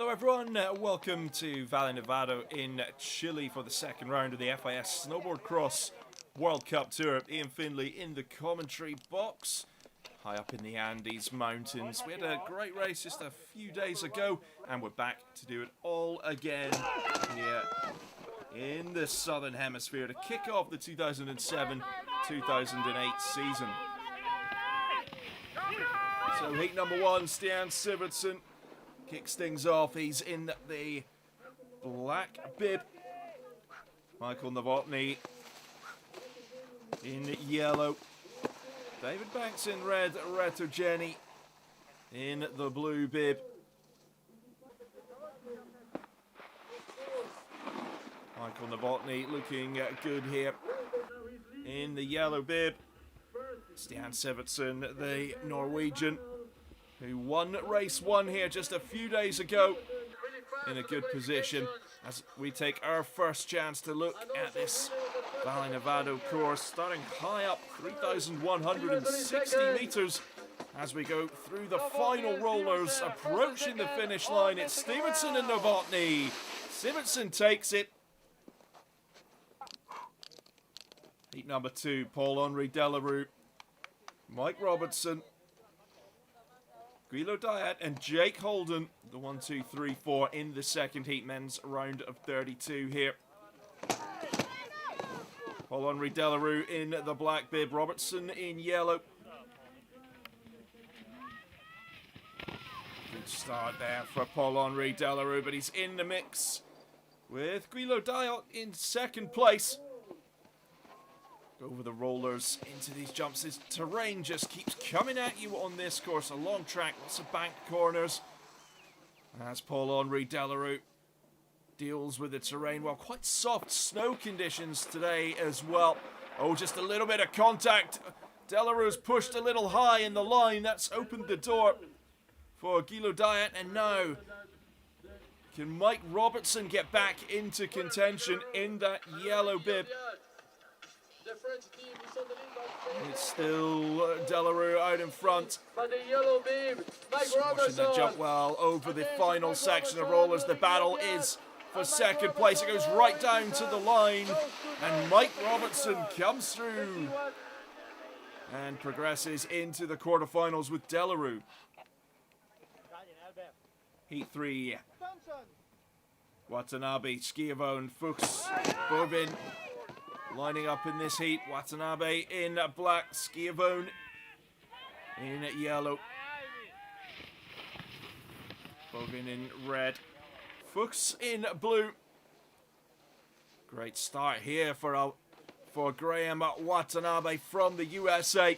Hello everyone, welcome to Valle Nevado in Chile for the second round of the FIS Snowboard Cross World Cup Tour. Ian Finley in the commentary box, high up in the Andes Mountains. We had a great race just a few days ago, and we're back to do it all again here in the Southern Hemisphere to kick off the 2007-2008 season. So heat number one, Stian Sivertsen kicks things off. He's in the black bib. Michael Novotny in yellow. David Banks in red. Reto Jenny in the blue bib. Michael Novotny looking good here in the yellow bib. Stian Sivertsen, the Norwegian, who won race one here just a few days ago, in a good position as we take our first chance to look at this Valle Nevado course, starting high up, 3,160 meters, as we go through the final rollers, approaching the finish line. It's Stevenson and Novotny. Sivertsen takes it. Heat number two, Paul-Henri Delarue, Mike Robertson, Guilo Diat and Jake Holden, the 1, 2, 3, 4 in the second heat, men's round of 32 here. Paul-Henri Delarue in the black bib, Robertson in yellow. Good start there for Paul-Henri Delarue, but he's in the mix with Guilo Diat in second place. Over the rollers into these jumps. This terrain just keeps coming at you on this course. A long track, lots of bank corners. As Paul-Henri Delarue deals with the terrain. Well, quite soft snow conditions today as well. Oh, just a little bit of contact. Delarue's pushed a little high in the line. That's opened the door for Guilo Diat. And now, can Mike Robertson get back into contention in that yellow bib? It's still Delarue out in front. Watching that jump well over the final section of rollers. The battle is for second place. It goes right down to the line. And Mike Robertson comes through and progresses into the quarterfinals with Delarue. Heat three. Watanabe, Schiavone, Fuchs, Bovin lining up in this heat. Watanabe in black, Schiavone in yellow, Bovin in red, Fuchs in blue. Great start here for Graham Watanabe from the USA,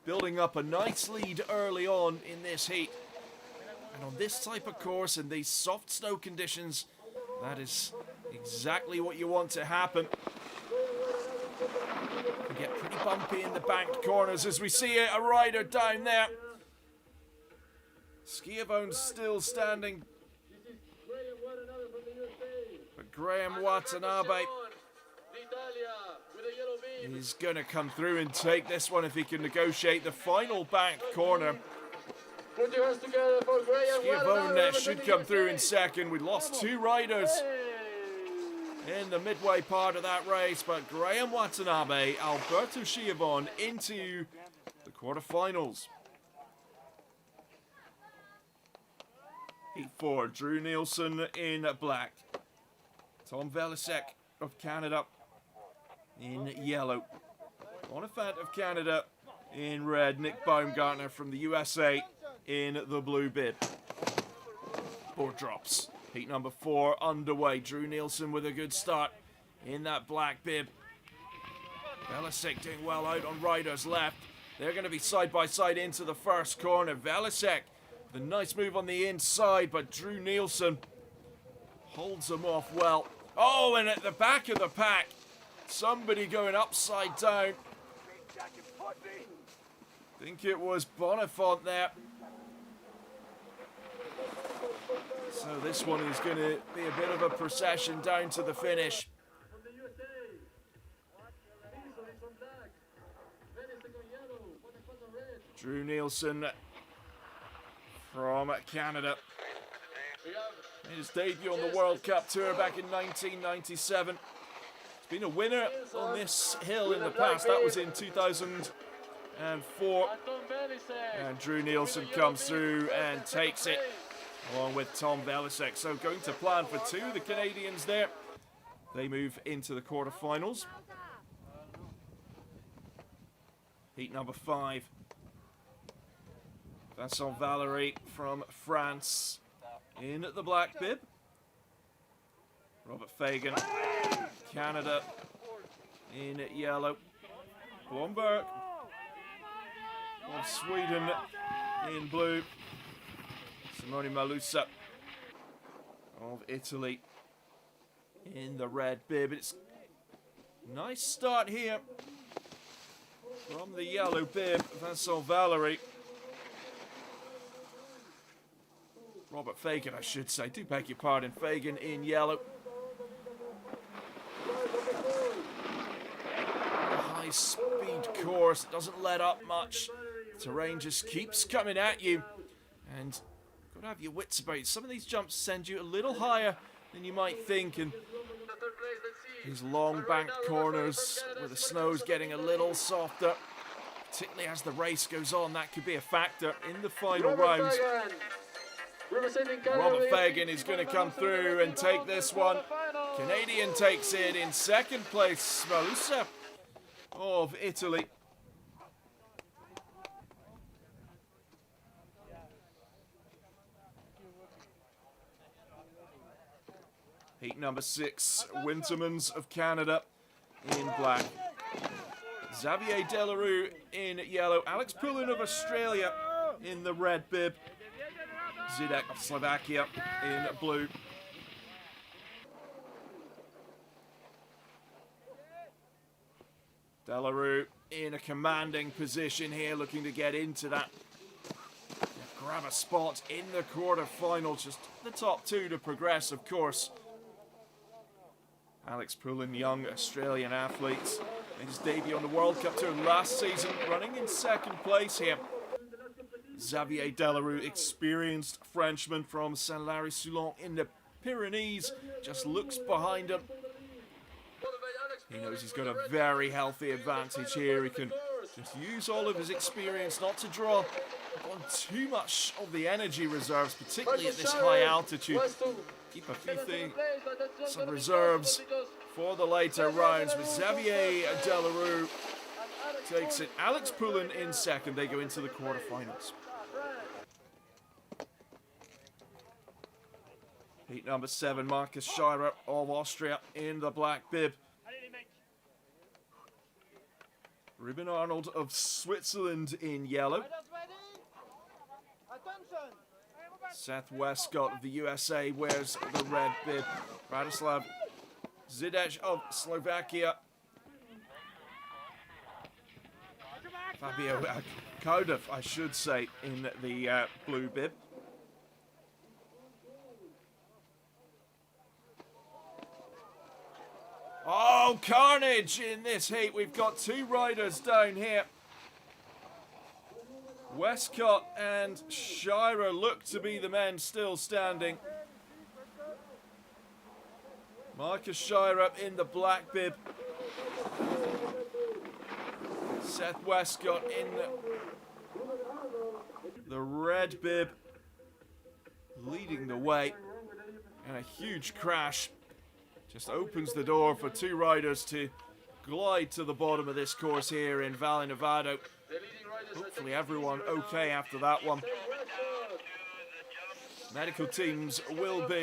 building up a nice lead early on in this heat. And on this type of course and these soft snow conditions, that is exactly what you want to happen. We get pretty bumpy in the banked corners as we see a rider down there. Schiavone's still standing, but Graham Watanabe is going to come through and take this one if he can negotiate the final banked corner. Schiavone should come through in second. We lost two riders in the midway part of that race, but Graham Watanabe, Alberto Schiavone into the quarterfinals. Heat four, Drew Nielsen in black, Tom Velasek of Canada in yellow, Bonifant of Canada in red, Nick Baumgartner from the USA in the blue bib. Board drops. Heat number four underway. Drew Nielsen with a good start in that black bib. Velasek doing well out on riders left. They're going to be side by side into the first corner. Velasek with a nice move on the inside, but Drew Nielsen holds them off well. Oh, and at the back of the pack, somebody going upside down. I think it was Bonifant there. So this one is going to be a bit of a procession down to the finish. Drew Nielsen from Canada His debut on the World Cup Tour back in 1997. He's been a winner on this hill in the past. That was in 2004. And Drew Nielsen comes through and takes it, along with Tom Velisek. So going to plan for two, the Canadians there. They move into the quarterfinals. Heat number 5. Vincent Valery from France in the black bib. Robert Fagan, Canada, in yellow. Blomberg of Sweden in blue. Simone Malusa of Italy in the red bib. It's a nice start here from the yellow bib, Vincent Valery. Robert Fagan, I should say. Do beg your pardon. Fagan in yellow. A high-speed course. It doesn't let up much. The terrain just keeps coming at you. And you've got to have your wits about you. Some of these jumps send you a little higher than you might think. And these long banked corners where the snow's getting a little softer, particularly as the race goes on, that could be a factor in the final rounds. Robert Fagan is going to come through and take this one. Canadian takes it in second place. Malusa of Italy. Heat number 6, Wintermans of Canada in black. Xavier Delarue in yellow. Alex Pullen of Australia in the red bib. Zidek of Slovakia in blue. Delarue in a commanding position here, looking to get into that. Grab a spot in the quarterfinals, just the top 2 to progress, of course. Alex Pullen, young Australian athlete, made his debut on the World Cup Tour last season, running in second place here. Xavier Delarue, experienced Frenchman from Saint-Lary-Soulon in the Pyrenees, just looks behind him. He knows he's got a very healthy advantage here. He can just use all of his experience not to draw on too much of the energy reserves, particularly at this high altitude. Keep a few some reserves for the later rounds. With Xavier Delarue takes it. Alex Pullen in second. They go into the quarterfinals. Heat number 7, Markus Scheirer of Austria in the black bib. Ruben Arnold of Switzerland in yellow. Seth Westcott of the USA wears the red bib. Radislav Zidek of Slovakia. Fabio Kodev, I should say, in the blue bib. Oh, carnage in this heat. We've got 2 riders down here. Westcott and Scheirer look to be the men still standing. Markus Scheirer in the black bib. Seth Westcott in the red bib, leading the way. And a huge crash just opens the door for 2 riders to glide to the bottom of this course here in Valle Nevado. Hopefully everyone okay after that one. Medical teams will be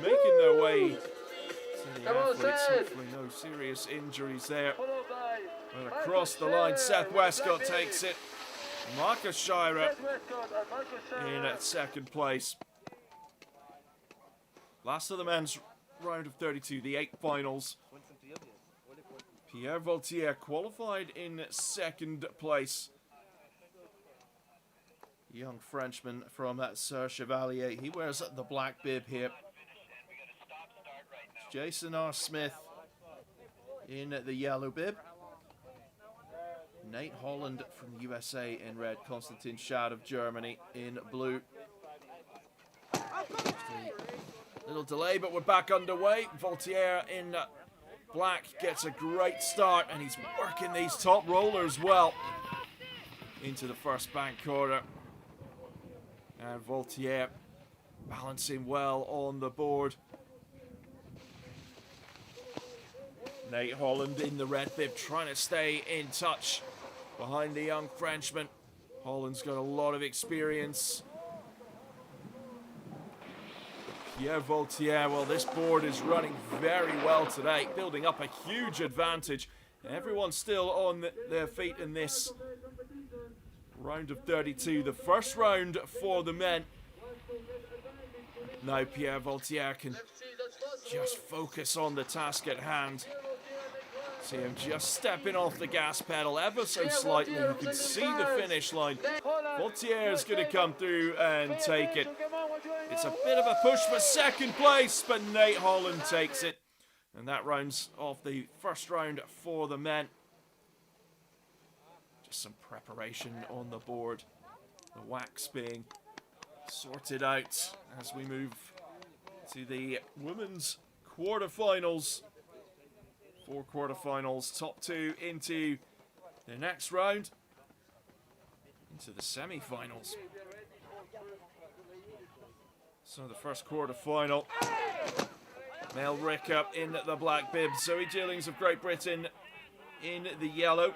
making their way to the athletes. Hopefully no serious injuries there. But across the line, Seth Westcott takes it. Markus Scheirer in at second place. Last of the men's round of 32, the 8 finals. Pierre Vautier qualified in second place. Young Frenchman from Sir Chevalier. He wears the black bib here. Jason R. Smith in the yellow bib. Nate Holland from the USA in red. Konstantin Schad of Germany in blue. Just Little delay, but we're back underway. Voltaire in black gets a great start, and he's working these top rollers well into the first bank quarter. And Voltaire balancing well on the board. Nate Holland in the red bib trying to stay in touch behind the young Frenchman. Holland's got a lot of experience. Pierre Voltaire, well, this board is running very well today, building up a huge advantage. Everyone's still on their feet in this round of 32, the first round for the men. Now Pierre Voltaire can just focus on the task at hand. See him just stepping off the gas pedal ever so slightly. You can see the finish line. Voltaire is going to come through and take it. It's a bit of a push for second place, but Nate Holland takes it. And that rounds off the first round for the men. Just some preparation on the board. The wax being sorted out as we move to the women's quarterfinals. 4 quarterfinals, top 2 into the next round, into the semi-finals. So the first quarterfinal, Mel Ricker in the black bib, Zoe Gillings of Great Britain in the yellow,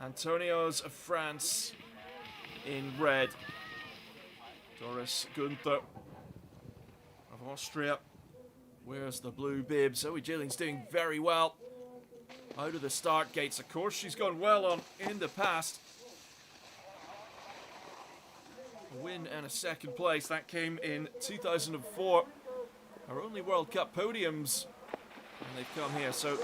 Antonios of France in red, Doris Gunther of Austria wears the blue bib. Zoe Gillings doing very well out of the start gates. Of course, she's gone well on in the past. A win and a second place. That came in 2004. Her only World Cup podiums. And they've come here. So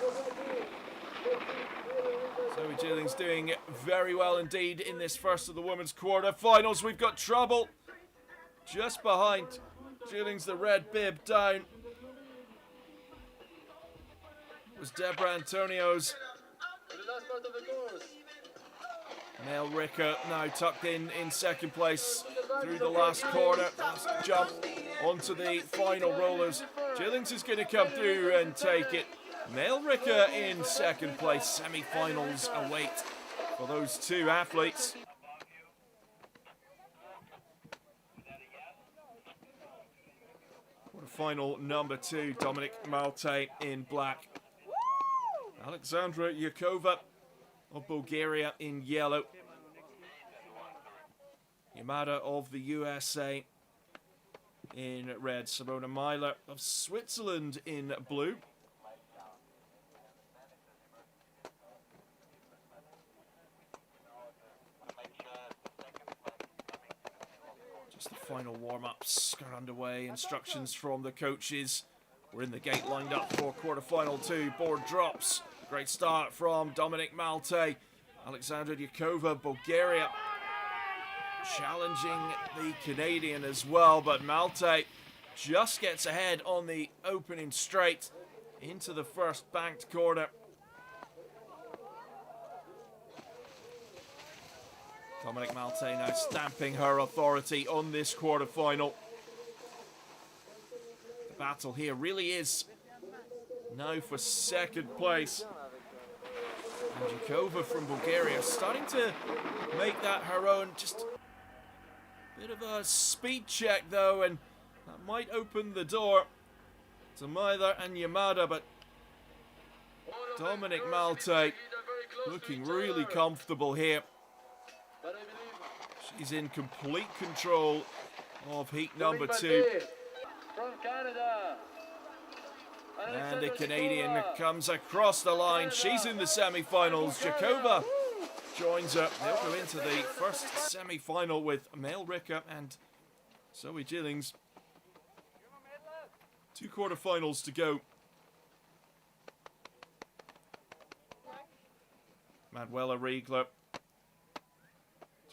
Zoe Gillings doing very well indeed in this first of the women's quarterfinals. We've got trouble just behind Gillings, the red bib down. Was Deborah Antonios. Mel Ricker now tucked in second place through the last corner. Last jump onto the final rollers. Gillings is going to come through and take it. Mel Ricker in second place. Semi-finals await for those two athletes. Quarterfinal number 2, Dominic Malte in black. Alexandra Yakova of Bulgaria in yellow. Yamada of the USA in red. Simona Meiler of Switzerland in blue. Just the final warm-ups got underway. Instructions from the coaches. We're in the gate lined up for quarterfinal 2. Board drops. Great start from Dominic Malte. Alexandra Yakova, Bulgaria, challenging the Canadian as well, but Malte just gets ahead on the opening straight into the first banked corner. Dominic Malte now stamping her authority on this quarterfinal. The battle here really is now for second place. And Yakova from Bulgaria starting to make that her own. Just a bit of a speed check though, and that might open the door to Meiler and Yamada, but Dominic Malte looking really comfortable here. She's in complete control of heat number 2. From Canada. And the Canadian comes across the line. She's in the semi-finals. Jakova joins her. They'll go into the first semi-final with Mel Ricker and Zoe Gillings. 2 quarterfinals to go. Manuela Riegler,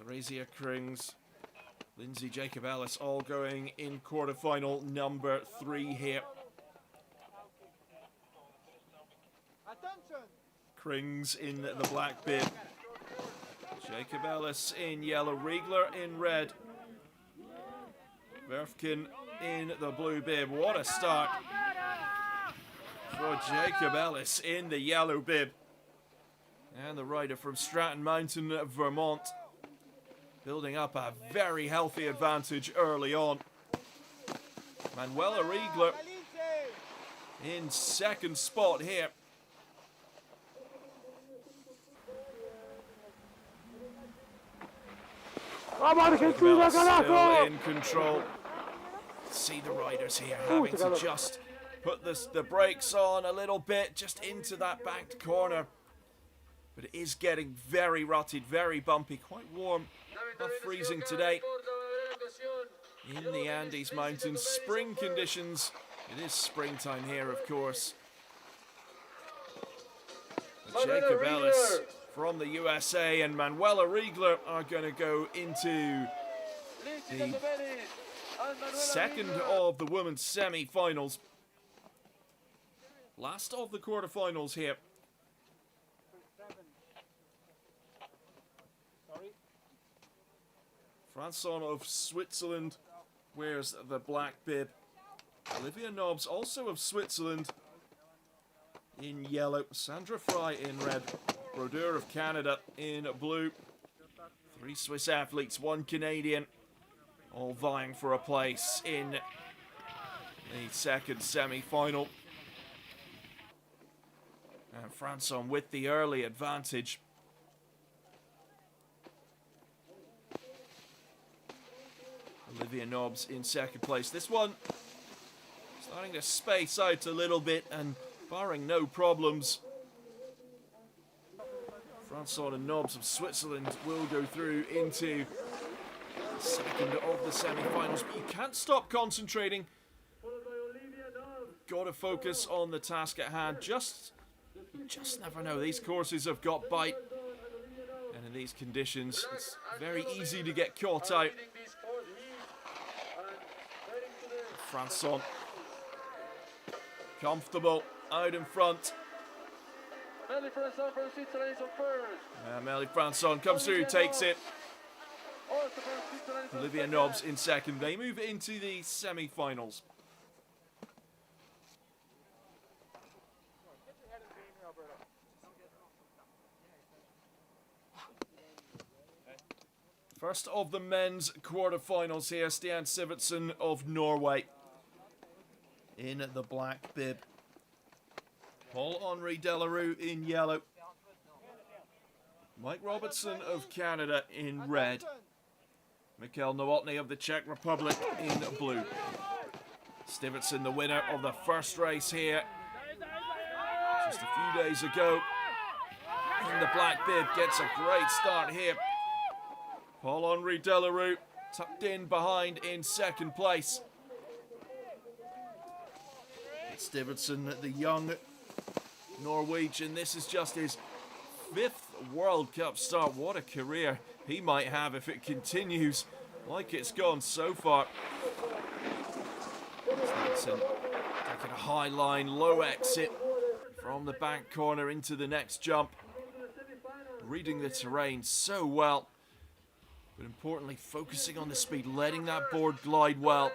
Theresia Krings, Lindsay Jacob Ellis all going in quarterfinal number 3 here. Krings in the black bib. Jacob Ellis in yellow. Riegler in red. Verfkin in the blue bib. What a start for Jacob Ellis in the yellow bib. And the rider from Stratton Mountain, Vermont, building up a very healthy advantage early on. Manuela Riegler in second spot here. Still in control. See the riders here having to just put the brakes on a little bit, just into that banked corner. But it is getting very rutted, very bumpy, quite warm, not freezing today. In the Andes Mountains, spring conditions. It is springtime here, of course. But Jacob Ellis from the USA and Manuela Riegler are going to go into the second of the women's semi-finals. Last of the quarterfinals here. Franson of Switzerland wears the black bib. Olivia Nobbs, also of Switzerland, in yellow. Sandra Fry in red. Brodeur of Canada in blue. 3 Swiss athletes, 1 Canadian, all vying for a place in the second semi-final. And Franson with the early advantage. Olivia Nobbs in second place. This one starting to space out a little bit and barring no problems, Franson and Nobbs of Switzerland will go through into the second of the semi-finals. But you can't stop concentrating. Got to focus on the task at hand. You just never know. These courses have got bite. And in these conditions, it's very easy to get caught out. Franson, comfortable, out in front. Melly Franson comes through, takes it. Olivia Nobbs in second. They move into the semi-finals. First of the men's quarterfinals here, Stian Sivertsen of Norway in the black bib. Paul-Henri Delarue in yellow. Mike Robertson of Canada in red. Mikhail Nowotny of the Czech Republic in blue. Stivertsen, the winner of the first race here just a few days ago in the black bib, gets a great start here. Paul-Henri Delarue tucked in behind in second place. Stivertsen, the young Norwegian, this is just his 5th World Cup start. What a career he might have if it continues like it's gone so far. Stivertsen taking a high line, low exit from the bank corner into the next jump. Reading the terrain so well, but importantly focusing on the speed, letting that board glide well.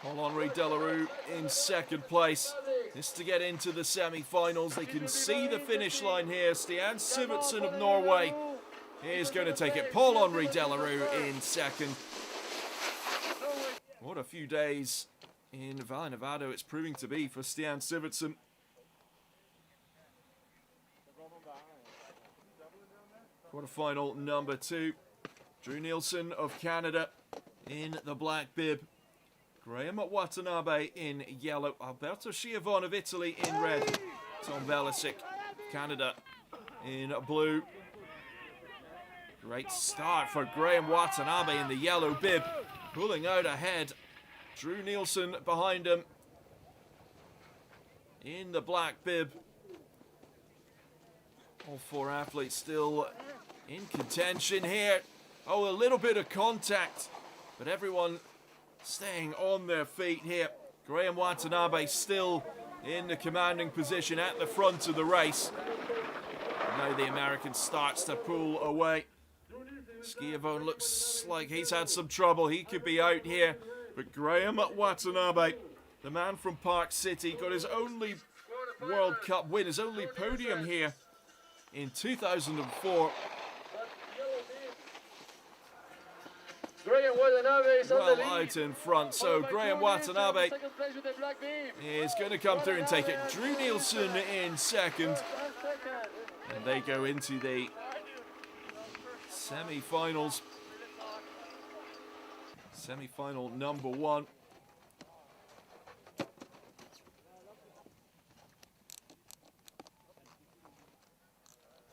Paul-Henri Delarue in second place. This to get into the semi-finals. They can see the finish line here. Stian Sivertsen of Norway is going to take it. Paul-Henri Delarue in second. What a few days in Valle Nevado it's proving to be for Stian Sivertsen. Quarterfinal number 2. Drew Nielsen of Canada in the black bib. Graham Watanabe in yellow. Alberto Schiavone of Italy in red. Tom Velisic, Canada, in blue. Great start for Graham Watanabe in the yellow bib. Pulling out ahead. Drew Nielsen behind him in the black bib. All 4 athletes still in contention here. Oh, a little bit of contact, but everyone staying on their feet here. Graham Watanabe still in the commanding position at the front of the race. And now the American starts to pull away. Schiavone looks like he's had some trouble. He could be out here. But Graham Watanabe, the man from Park City, got his only World Cup win, his only podium here in 2004. Well out in front, so Graham Watanabe is going to come through and take it. Drew Nielsen in second. And they go into the semi-finals. Semi-final number 1.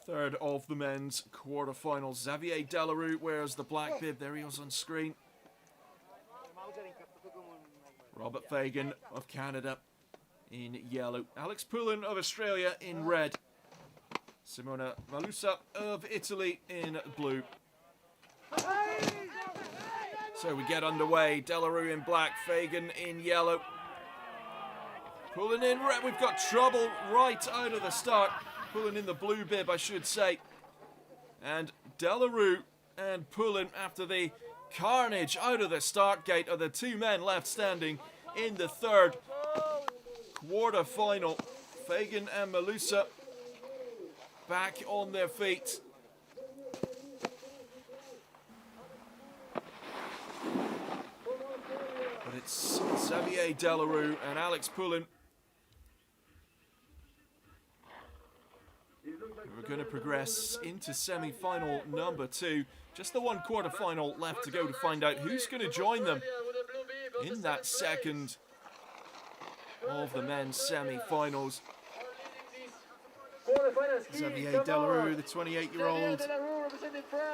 Third of the men's quarterfinals. Xavier Delarue wears the black bib. There he is on screen. Robert Fagan of Canada in yellow. Alex Poulin of Australia in red. Simona Malusa of Italy in blue. So we get underway. Delarue in black, Fagan in yellow. Poulin in red. We've got trouble right out of the start. Poulin in the blue bib, I should say. And Delarue and Poulin, after the carnage out of the start gate, are the two men left standing in the third quarter-final. Fagan and Malusa back on their feet. But it's Xavier Delarue and Alex Poulin who are going to progress into semi-final number 2. Just the one quarter-final left to go to find out who's going to join them in that second of the men's semi-finals. Xavier Delarue, the 28-year-old,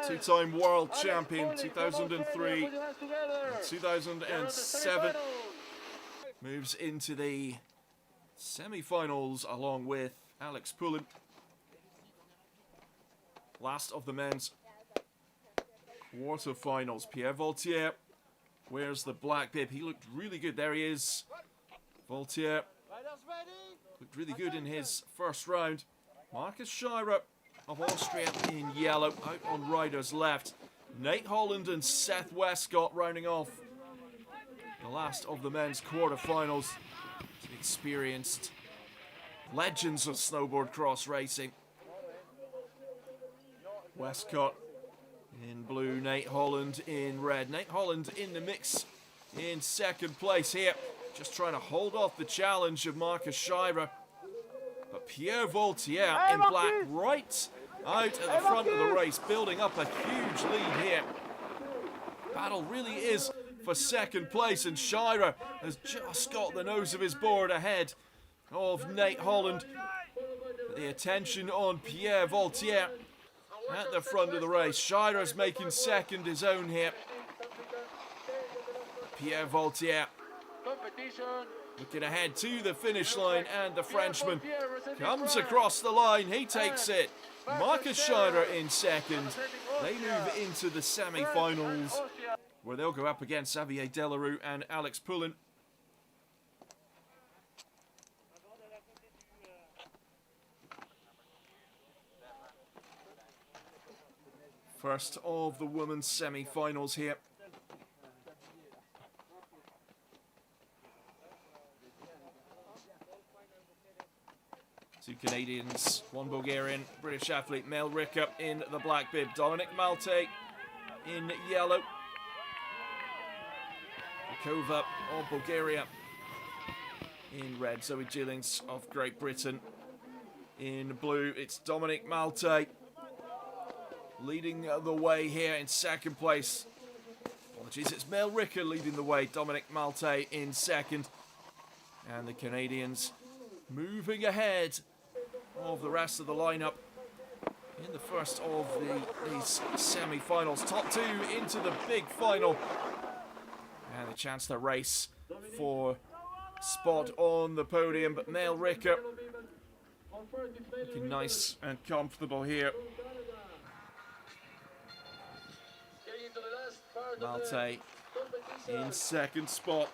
two-time world champion, 2003 and 2007, moves into the semi-finals along with Alex Poulin. Last of the men's quarter-finals. Pierre Vaultier wears the black bib. He looked really good. There he is. Vaultier looked really good in his first round. Marcus Scheirer of Austria in yellow, out on riders left. Nate Holland and Seth Westcott rounding off the last of the men's quarterfinals. Experienced legends of snowboard cross racing. Westcott in blue, Nate Holland in red. Nate Holland in the mix in second place here, just trying to hold off the challenge of Marcus Scheirer. But Pierre Vaultier in black right out at the front of the race, building up a huge lead here. Battle really is for second place, and Scheirer has just got the nose of his board ahead of Nate Holland. But the attention on Pierre Vaultier at the front of the race. Scheirer's making second his own here. Pierre Vaultier looking ahead to the finish line, and the Frenchman comes across the line. He takes it. Marcus Scheirer in second. They move into the semi-finals, where they'll go up against Xavier Delarue and Alex Poulin. First of the women's semi-finals here. Two Canadians, one Bulgarian, British athlete, Mel Ricker in the black bib, Dominic Malte in yellow, Kova of Bulgaria in red, Zoe Gillings of Great Britain in blue. It's Dominic Malte leading the way here in second place. Apologies, it's Mel Ricker leading the way, Dominic Malte in second. And the Canadians moving ahead of the rest of the lineup in the first of these semi-finals. Top two into the big final. And a chance to race for spot on the podium. But Mel Ricker looking nice and comfortable here. Malte in second spot.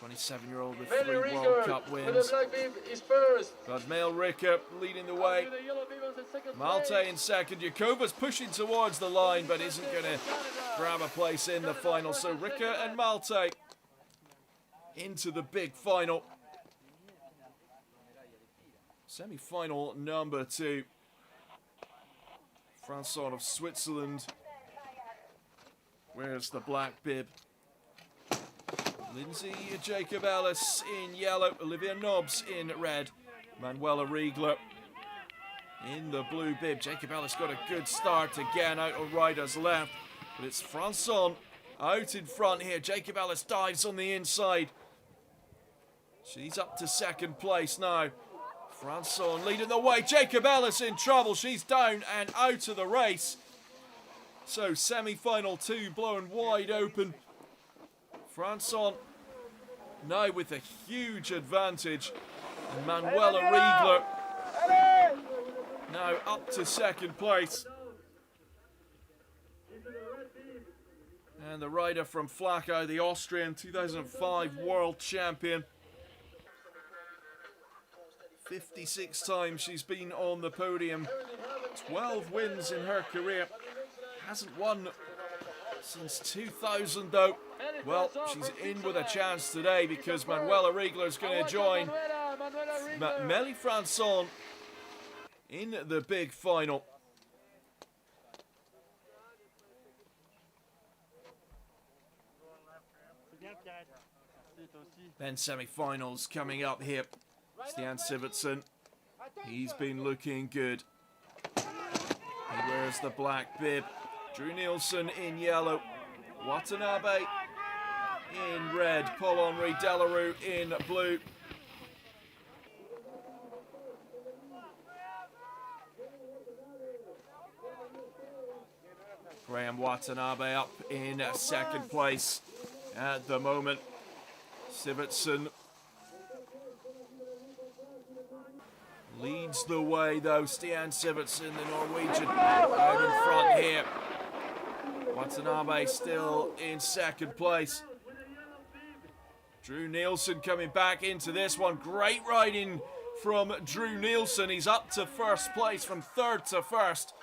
27-year-old with Male 3 Ricker World Cup with the wins. black bib is first. But Male Ricker leading the way. With the yellow bib is in second Malte place. in second. Jakova's pushing towards the line, but isn't going to grab a place in the final. So Ricker and Malte into the big final. Semi-final number 2. Franson of Switzerland. Where's the black bib? Lindsay Jacob Ellis in yellow. Olivia Nobbs in red. Manuela Riegler in the blue bib. Jacob Ellis got a good start again out on riders left. But it's Franson out in front here. Jacob Ellis dives on the inside. She's up to second place now. Franson leading the way. Jacob Ellis in trouble. She's down and out of the race. So semi-final 2 blown wide open. Franson now with a huge advantage. And Manuela Riegler now up to second place. And the rider from Flachau, the Austrian 2005 world champion. 56 times she's been on the podium. 12 wins in her career. Hasn't won since 2000 though. Well, she's in with a chance today because Manuela Riegler is going to join Mélie Franson in the big final. Then semi-finals coming up here. Stian Sivertsen, he's been looking good. He wears the black bib. Drew Nielsen in yellow. Watanabe in red. Paul-Henri Delarue in blue. Graham Watanabe up in second place at the moment. Sivertsen leads the way though. Stian Sivertsen, the Norwegian, out in front here. Watanabe still in second place. Drew Nielsen coming back into this one. Great riding from Drew Nielsen. He's up to first place from third to first.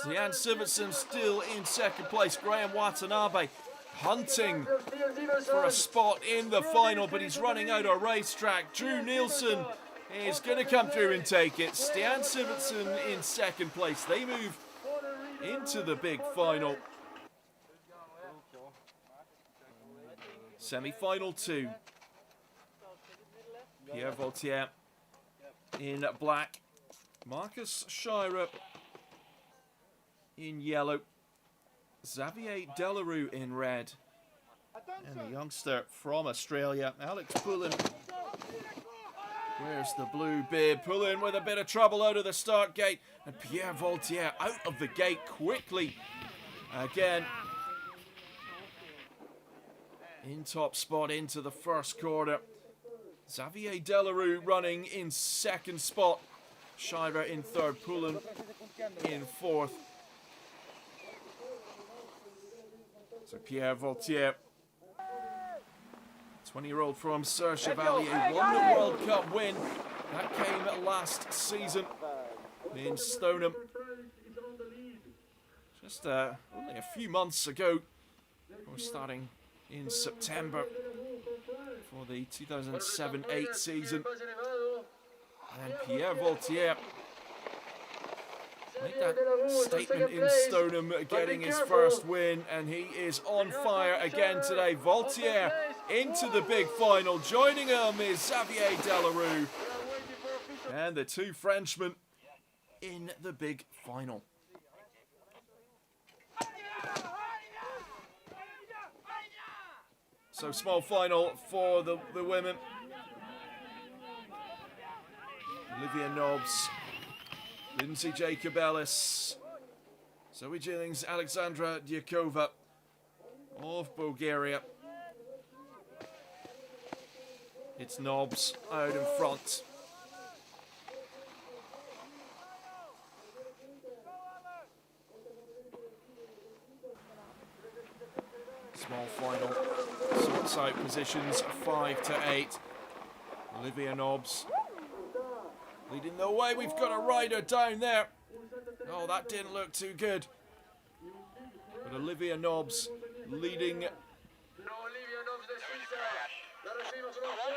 Stian Sivertsen still in second place. Graham Watanabe hunting for a spot in the final, but he's running out of racetrack. Drew Nielsen is going to come through and take it. Stian Sivertsen in second place. They move into the big final. Semi-final 2. Pierre Vautier in black. Marcus Scheirer in yellow. Xavier Delarue in red. And the youngster from Australia, Alex Pullen. Where's the blue bib? Pullen with a bit of trouble out of the start gate. And Pierre Vautier out of the gate quickly. Again. In top spot into the first quarter. Xavier Delarue running in second spot. Scheirer in third. Pullen in fourth. So Pierre Vautier, 20-year-old from Serre Chevalier, won the World Cup win. That came last season in Stoneham. Just only a few months ago. We're starting in September for the 2007-8 season. And Pierre Vautier made that statement in Stoneham, getting his first win, and he is on fire again today. Vautier into the big final. Joining him is Xavier Delarue. And the two Frenchmen in the big final. So small final for the women. Olivia Nobbs, Lindsay Jacob Ellis, Zoe Jillings, Alexandra Diakova of Bulgaria. It's Nobbs out in front. Small final. pass out positions 5 to 8. Olivia Nobbs leading the way. We've got a rider down there. Oh, that didn't look too good. But Olivia Nobbs leading.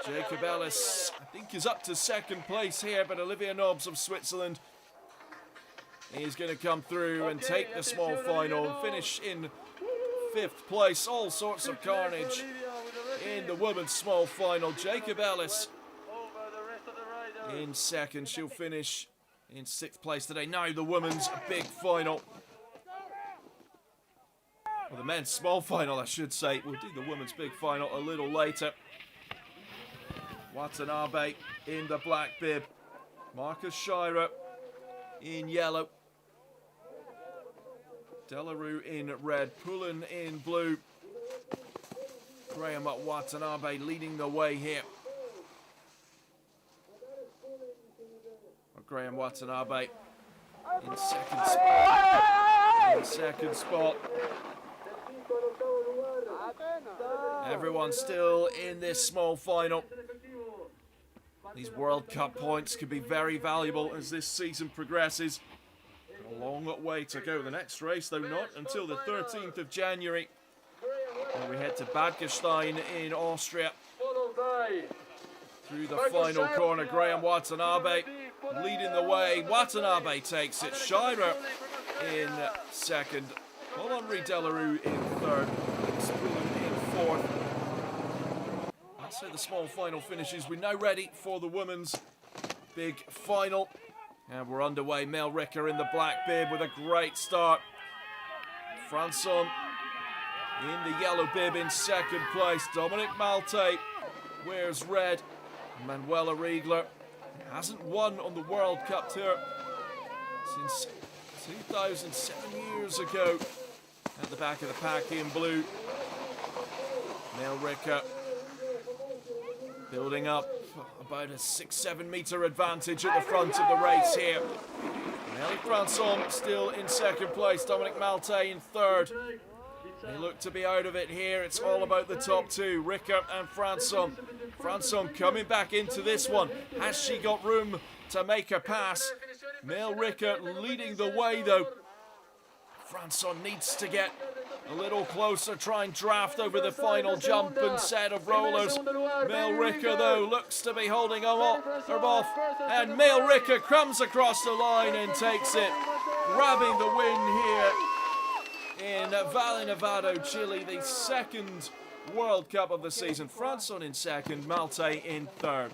Jacob Ellis, I think, is up to second place here, but Olivia Nobbs of Switzerland is going to come through and take the small final and finish in 5th place. All sorts of carnage in the women's small final. Jacob Ellis in 2nd. She'll finish in 6th place today. Now the women's big final. Well, the men's small final, I should say. We'll do the women's big final a little later. Watanabe in the black bib. Marcus Shira in yellow. Delarue in red. Pullen in blue. Graham Watanabe leading the way here. Graham Watanabe in 2nd spot. In 2nd spot. Everyone still in this small final. These World Cup points could be very valuable as this season progresses. A long way to go. The next race, though, not until the 13th of January. And we head to Bad Gastein in Austria. Through the final corner, Graham Watanabe leading the way. Watanabe takes it. Shira in 2nd. Henri Delarue in 3rd. Spullen in 4th. That's how the small final finishes. We're now ready for the women's big final. And we're underway. Mel Ricker in the black bib with a great start. Franson in the yellow bib in 2nd place. Dominic Malte wears red. Manuela Riegler hasn't won on the World Cup Tour since 2007 years ago. At the back of the pack in blue. Mel Ricker building up about a 6-7 metre advantage at the front of the race here. Nelly Franson still in 2nd place. Dominic Malte in 3rd. They look to be out of it here. It's all about the top 2, Ricker and Franson. Franson coming back into this one. Has she got room to make a pass? Mel Ricker leading the way, though. Franson needs to get a little closer, try and draft over the final jump and set of rollers. Mel Ricker, though, looks to be holding her off. And Mel Ricker comes across the line and takes it, grabbing the win here in Valle Nevado, Chile, the 2nd World Cup of the season. Franson in 2nd, Malte in 3rd.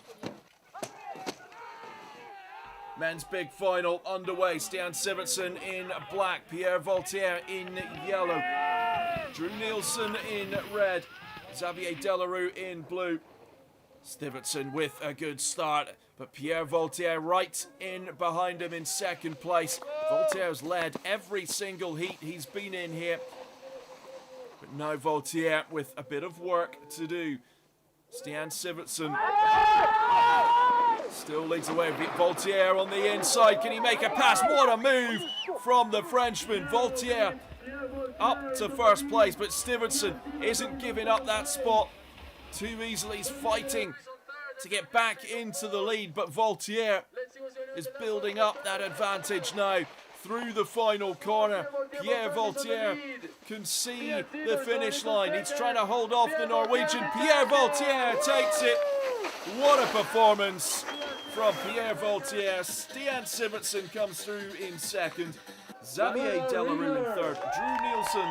Men's big final underway. Stian Sivertsen in black, Pierre Vaultier in yellow, Drew Nielsen in red, Xavier Delarue in blue. Sivertsen with a good start, but Pierre Vaultier right in behind him in 2nd place. Vaultier's led every single heat he's been in here, but now Vaultier with a bit of work to do. Stian Sivertsen still leads the way. Vaultier on the inside. Can he make a pass? What a move from the Frenchman. Vaultier up to 1st place, but Sivertsen isn't giving up that spot too easily. He's fighting to get back into the lead, but Vaultier is building up that advantage now through the final corner. Pierre Vaultier can see the finish line. He's trying to hold off the Norwegian. Pierre Vaultier takes it. What a performance from Pierre Vaultier. Stian Sivertsen comes through in 2nd. Xavier Delarue in 3rd. Drew Nielsen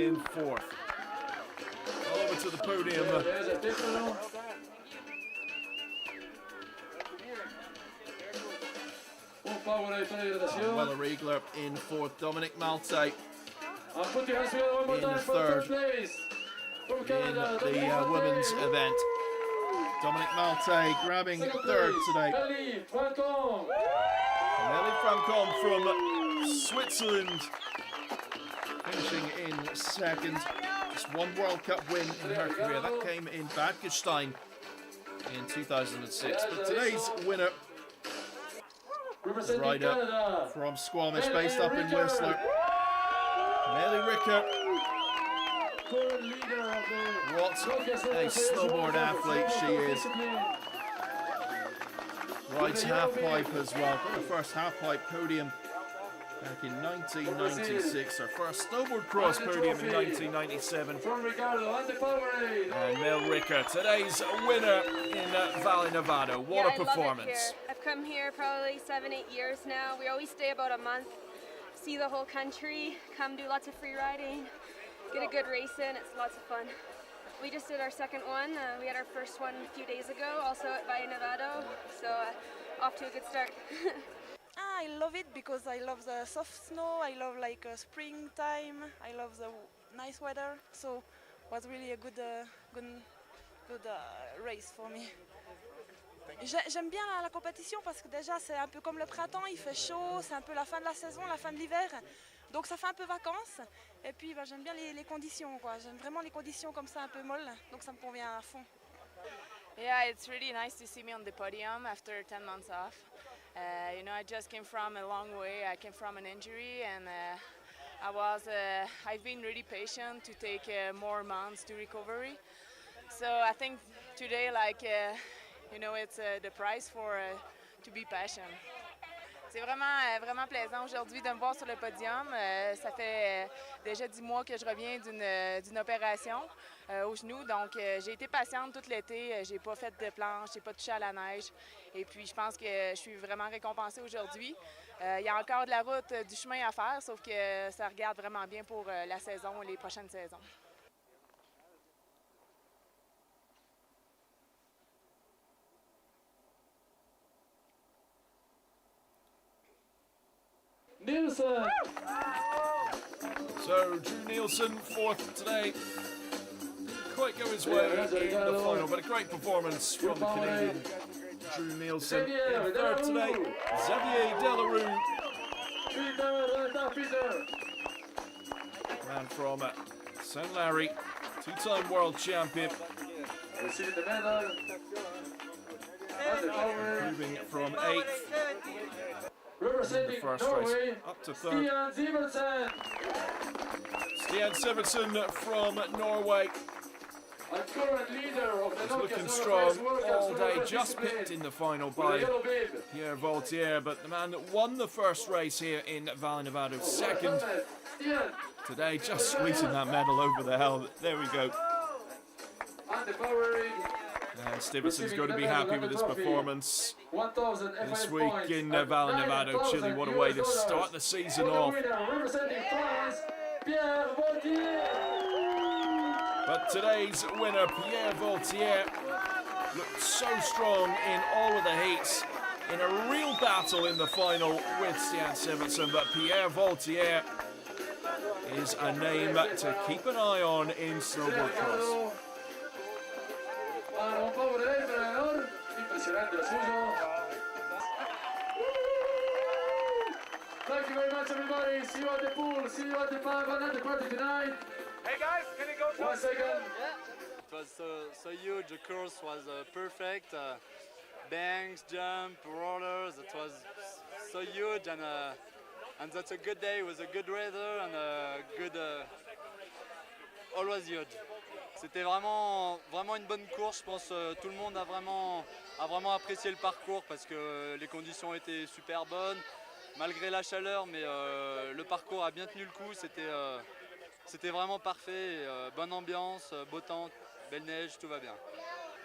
in 4th. Over to the podium. Manuela Riegler in 4th. Dominic Malte in 3rd in the women's event. Dominic Malte grabbing 3rd today. Nelly Francon from Switzerland finishing in 2nd. Just one World Cup win in her career. That came in Bad Gastein in 2006. But today's winner, a rider from Squamish, based up in Whistler, Nelly Ricker, what a snowboard athlete she is. Rides half-pipe as well. Got her first half-pipe podium back in 1996. Her first snowboard cross podium in 1997. And Mel Ricker, today's winner in Valle Nevado. What a performance. I love it here. I've come here probably 7-8 years now. We always stay about a month, see the whole country, come do lots of free riding, get a good race in. It's lots of fun. We just did our second one. We had our first one a few days ago, also at Valle Nevado, so off to a good start. I love it because I love the soft snow, I love like springtime, I love the nice weather, so it was really a good race for me. J'aime bien la compétition parce que déjà c'est un peu comme le printemps, il fait chaud, c'est un peu la fin de la saison, la fin de l'hiver, donc ça fait un peu vacances. Et puis j'aime bien les conditions, quoi. J'aime vraiment les conditions comme ça un peu molles, donc ça me convient à fond. Yeah, it's really nice to see me on the podium after 10 months off. You know, I just came from a long way. I came from an injury, and I've been really patient to take more months to recovery. So I think today, like, you know, it's the price for to be patient. C'est vraiment plaisant aujourd'hui de me voir sur le podium. Ça fait déjà 10 mois que je reviens d'une opération au genou. Donc, j'ai été patiente tout l'été. J'ai pas fait de planche, j'ai pas touché à la neige. Et puis, je pense que je suis vraiment récompensée aujourd'hui. Il y a encore de la route, du chemin à faire, sauf que ça regarde vraiment bien pour la saison et les prochaines saisons. Nielsen! So, Drew Nielsen, fourth today. Didn't quite go his way in the final, but a great performance from the Canadian Drew Nielsen. In third today, Xavier Delarue. Man from St. Larry, two-time world champion. Moving from 8th in the first race up to 3rd. Stian Sivertsen from Norway. He's looking strong all day, just pipped in the final by Pierre Vaultier, but the man that won the first race here in Valle Nevado, second today, just squeezing that medal over the helmet. There we go. And Stiversen's going to be happy with his performance this week in Valle Nevado, Chile. What a way to start the season off. But today's winner, Pierre Vaultier, looked so strong in all of the heats, in a real battle in the final with Stian Sivertsen. But Pierre Vaultier is a name to keep an eye on in Snowboard Cross. Thank you very much, everybody. See you at the pool. See you at the party tonight. Hey guys, can you go? 1 second. It was so huge. The course was perfect. Banks, jump, rollers. It was so huge, and that's a good day. It was a good weather and a good. Always huge. C'était vraiment une bonne course. Je pense tout le monde a vraiment apprécié le parcours parce que les conditions étaient super bonnes, malgré la chaleur, mais le parcours a bien tenu le coup. C'était vraiment parfait. Bonne ambiance, beau temps, belle neige, tout va bien.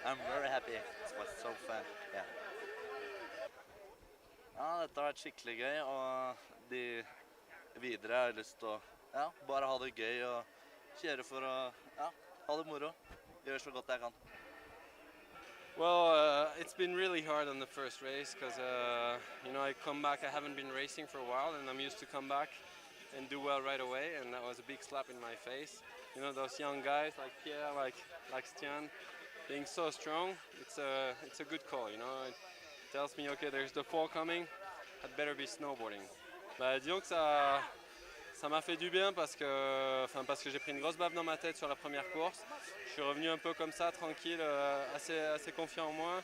I'm very happy. It was so fun. Yeah. Ja, dette har vært skikkelig gøy, og videre har jeg lyst til å bare ha det gøy og kjøre for å ha det moro. Gjøre så godt jeg kan. Well, it's been really hard on the first race because you know, I come back. I haven't been racing for a while, and I'm used to come back and do well right away. And that was a big slap in my face. You know, those young guys like Pierre, like Stian, being so strong. It's a good call. You know, it tells me, okay, there's the fall coming. I'd better be snowboarding. Bah, disons que ça m'a fait du bien parce que j'ai pris une grosse baffe dans ma tête sur la première course. Je suis revenu un peu comme ça, tranquille, assez confiant en moi.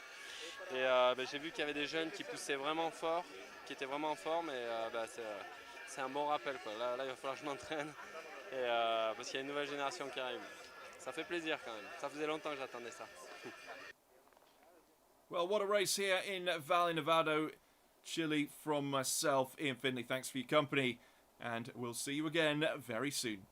Et j'ai vu qu'il y avait des jeunes qui poussaient vraiment fort, qui étaient vraiment en forme. Et c'est un bon rappel, quoi. Là, il va falloir que je m'entraîne parce qu'il y a une nouvelle génération qui arrive. ça fait plaisir quand même. Ça faisait longtemps que j'attendais ça. Well, what a race here in Valle Nevado, Chile. From myself, Ian Finley, thanks for your company, and we'll see you again very soon.